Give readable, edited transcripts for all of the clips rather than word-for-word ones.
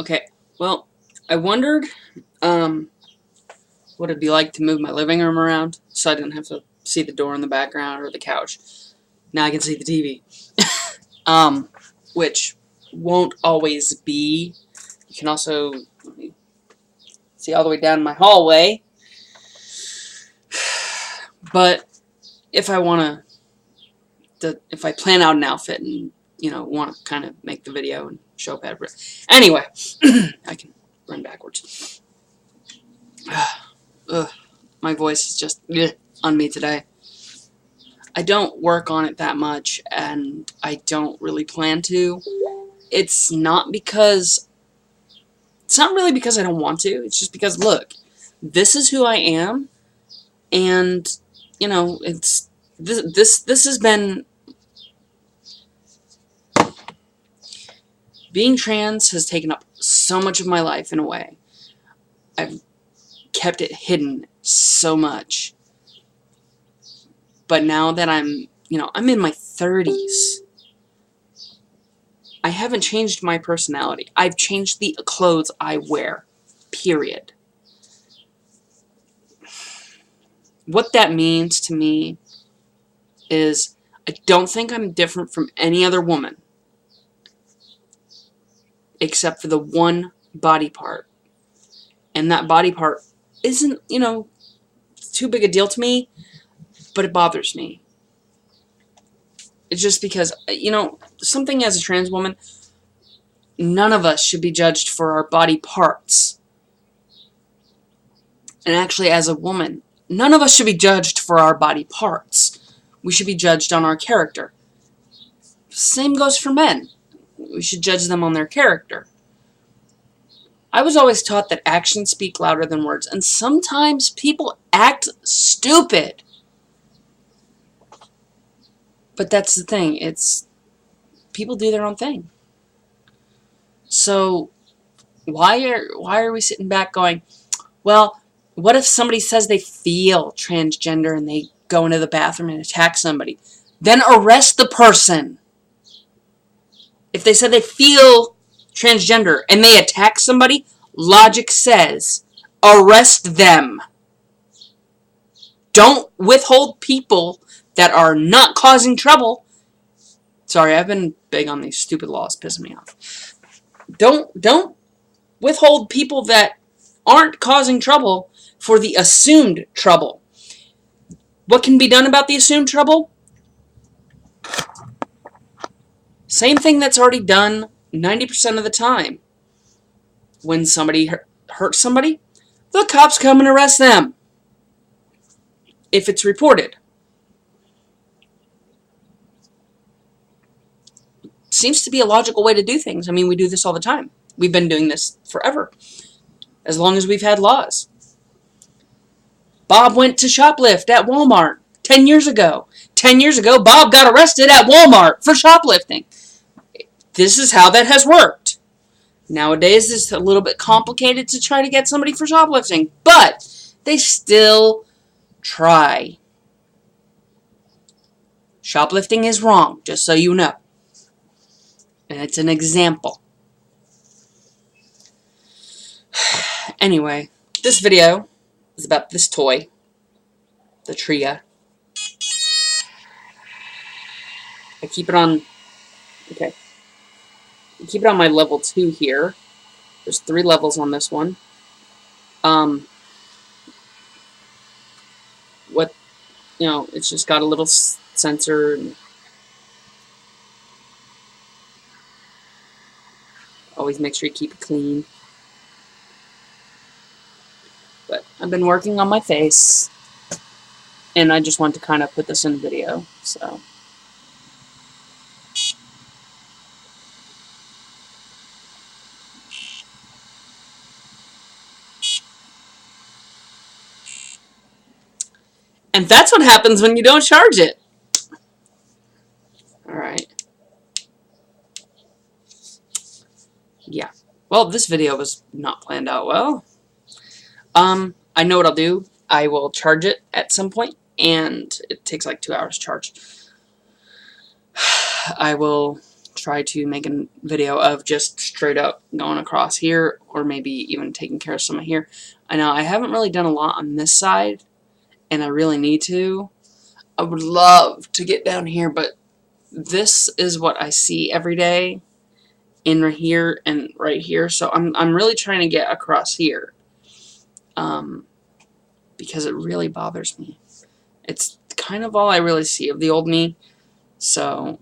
Okay, well, I wondered what it'd be like to move my living room around so I didn't have to see the door in the background or the couch. Now I can see the TV. Which won't always be. You can also let me see all the way down my hallway. But if I want to, if I plan out an outfit and, want to kind of make the video and show up at it. Anyway, I can run backwards. Ugh, my voice is just on me today. I don't work on it that much, and I don't really plan to. It's not really because I don't want to. It's just because, look, this is who I am, and, it's this has been... Being trans has taken up so much of my life in a way. I've kept it hidden so much. But now that I'm in my 30s, I haven't changed my personality. I've changed the clothes I wear. Period. What that means to me is I don't think I'm different from any other woman. Except for the one body part. And that body part isn't, too big a deal to me, but it bothers me. It's just because, something as a trans woman, none of us should be judged for our body parts. And actually, as a woman, none of us should be judged for our body parts. We should be judged on our character. Same goes for men. We should judge them on their character. I was always taught that actions speak louder than words, and sometimes people act stupid. But that's the thing. People do their own thing. So why are we sitting back going, well, what if somebody says they feel transgender and they go into the bathroom and attack somebody? Then arrest the person. If they said they feel transgender and they attack somebody, logic says arrest them. Don't withhold people that are not causing trouble. Sorry, I've been big on these stupid laws pissing me off. Don't withhold people that aren't causing trouble for the assumed trouble. What can be done about the assumed trouble? Same thing that's already done 90% of the time. When somebody hurts somebody, the cops come and arrest them. If it's reported. Seems to be a logical way to do things. I mean, we do this all the time. We've been doing this forever. As long as we've had laws. Bob went to shoplift at Walmart 10 years ago. 10 years ago, Bob got arrested at Walmart for shoplifting. This is how that has worked. Nowadays, it's a little bit complicated to try to get somebody for shoplifting, but they still try. Shoplifting is wrong, just so you know. And it's an example. Anyway, this video is about this toy, the Tria. I keep it on... Okay. I keep it on my level 2 here. There's 3 levels on this one. It's just got a little sensor. And always make sure you keep it clean. But I've been working on my face. And I just want to kind of put this in a video. So... And that's what happens when you don't charge it. Alright. Yeah. Well, this video was not planned out well. I know what I'll do. I will charge it at some point, and it takes like 2 hours to charge. I will try to make a video of just straight up going across here, or maybe even taking care of some here. I know I haven't really done a lot on this side, and I really need to. I would love to get down here, but this is what I see every day in here and right here. So I'm really trying to get across here, because it really bothers me. It's kind of all I really see of the old me, so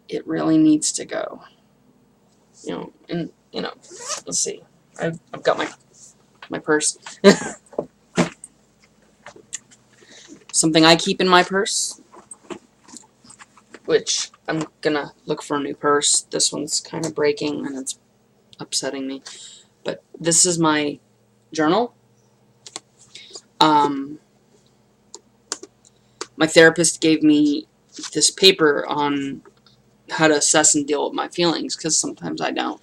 it really needs to go. And let's see. I've got my purse. Something I keep in my purse, which I'm gonna look for a new purse. This one's kind of breaking and it's upsetting me. But this is my journal. My therapist gave me this paper on how to assess and deal with my feelings, because sometimes I don't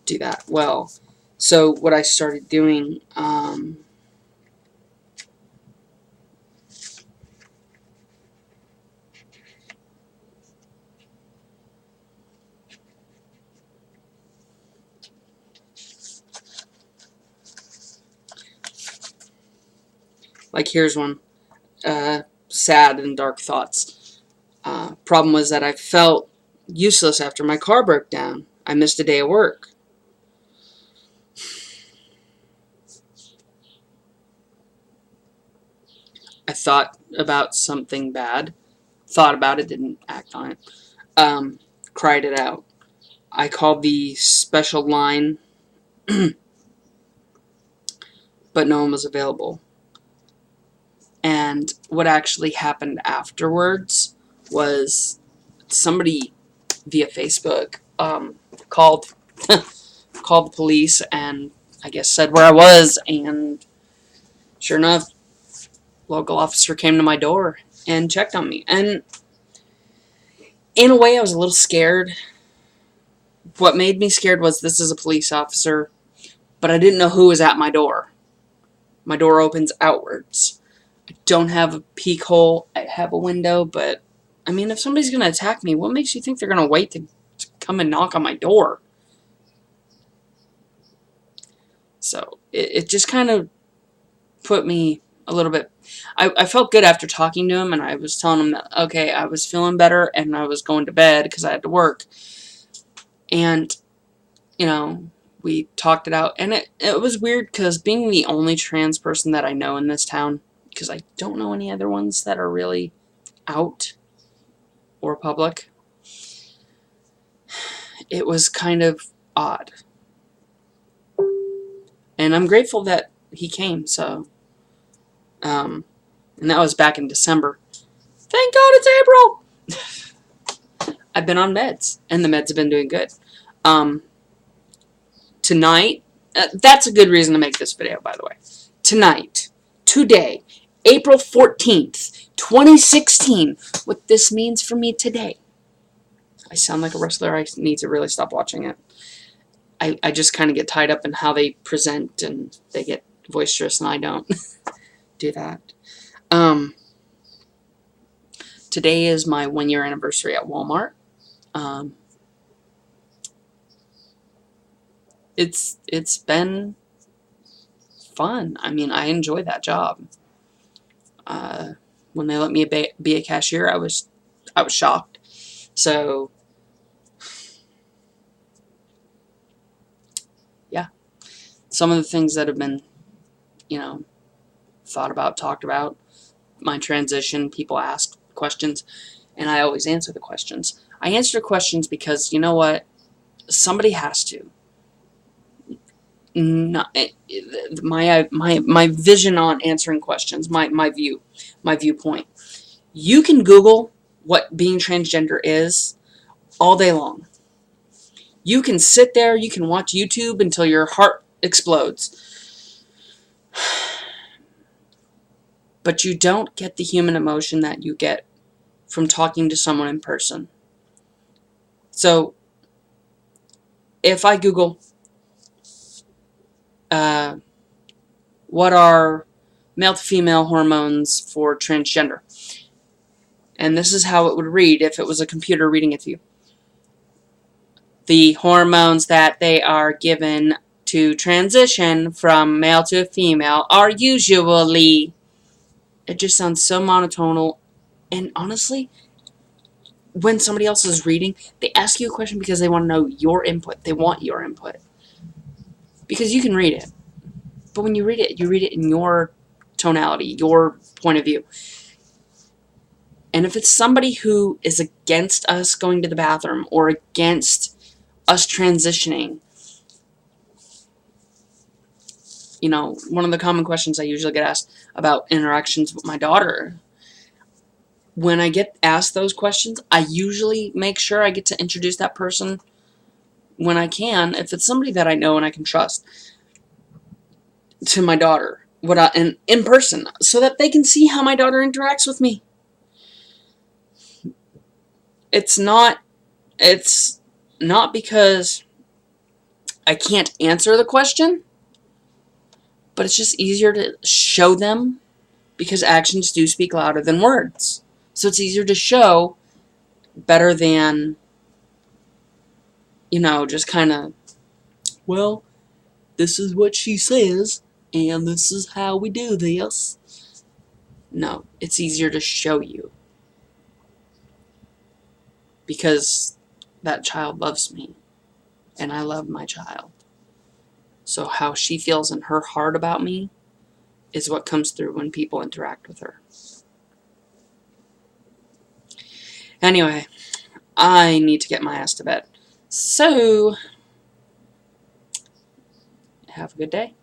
do that well. So what I started doing, like here's one, sad and dark thoughts. Problem was that I felt useless after my car broke down. I missed a day of work. I thought about something bad. Thought about it, didn't act on it. Cried it out. I called the special line, but no one was available. And what actually happened afterwards was somebody via Facebook called the police and I guess said where I was, and sure enough, local officer came to my door and checked on me. And in a way, I was a little scared. What made me scared was this is a police officer, but I didn't know who was at my door. My door opens outwards. I don't have a peek hole. I have a window, but I mean, if somebody's going to attack me, what makes you think they're going to wait to come and knock on my door? So it just kind of put me a little bit. I felt good after talking to him, and I was telling him that, okay, I was feeling better, and I was going to bed because I had to work. And, we talked it out, and it was weird because being the only trans person that I know in this town, because I don't know any other ones that are really out or public, it was kind of odd. And I'm grateful that he came, so, and that was back in December. Thank God it's April! I've been on meds, and the meds have been doing good. Tonight, that's a good reason to make this video, by the way. Tonight, today, April 14th, 2016, what this means for me today. I sound like a wrestler. I need to really stop watching it. I just kind of get tied up in how they present, and they get boisterous, and I don't do that. Today is my 1-year anniversary at Walmart. It's been fun. I mean, I enjoy that job. When they let me be a cashier, I was shocked. So, yeah. Some of the things that have been, thought about, talked about, my transition, people ask questions, and I always answer the questions. I answer questions because, you know what? Somebody has to. Not, my vision on answering questions, my viewpoint. You can Google what being transgender is all day long. You can sit there, you can watch YouTube until your heart explodes. But you don't get the human emotion that you get from talking to someone in person. So, if I Google what are male to female hormones for transgender, and this is how it would read if it was a computer reading it to you. the hormones that they are given to transition from male to female are usually, it just sounds so monotonal. And honestly, when somebody else is reading, they ask you a question because they want to know your input. They want your input. Because you can read it. But when you read it in your tonality, your point of view. And if it's somebody who is against us going to the bathroom or against us transitioning, you know, one of the common questions I usually get asked about interactions with my daughter, when I get asked those questions, I usually make sure I get to introduce that person when I can, if it's somebody that I know and I can trust, to my daughter, and in person, so that they can see how my daughter interacts with me. It's not because I can't answer the question, but it's just easier to show them, because actions do speak louder than words. So it's easier to show better than, you know, just kind of, well, this is what she says, and this is how we do this. No, it's easier to show you. Because that child loves me, and I love my child. So how she feels in her heart about me is what comes through when people interact with her. Anyway, I need to get my ass to bed. So, have a good day.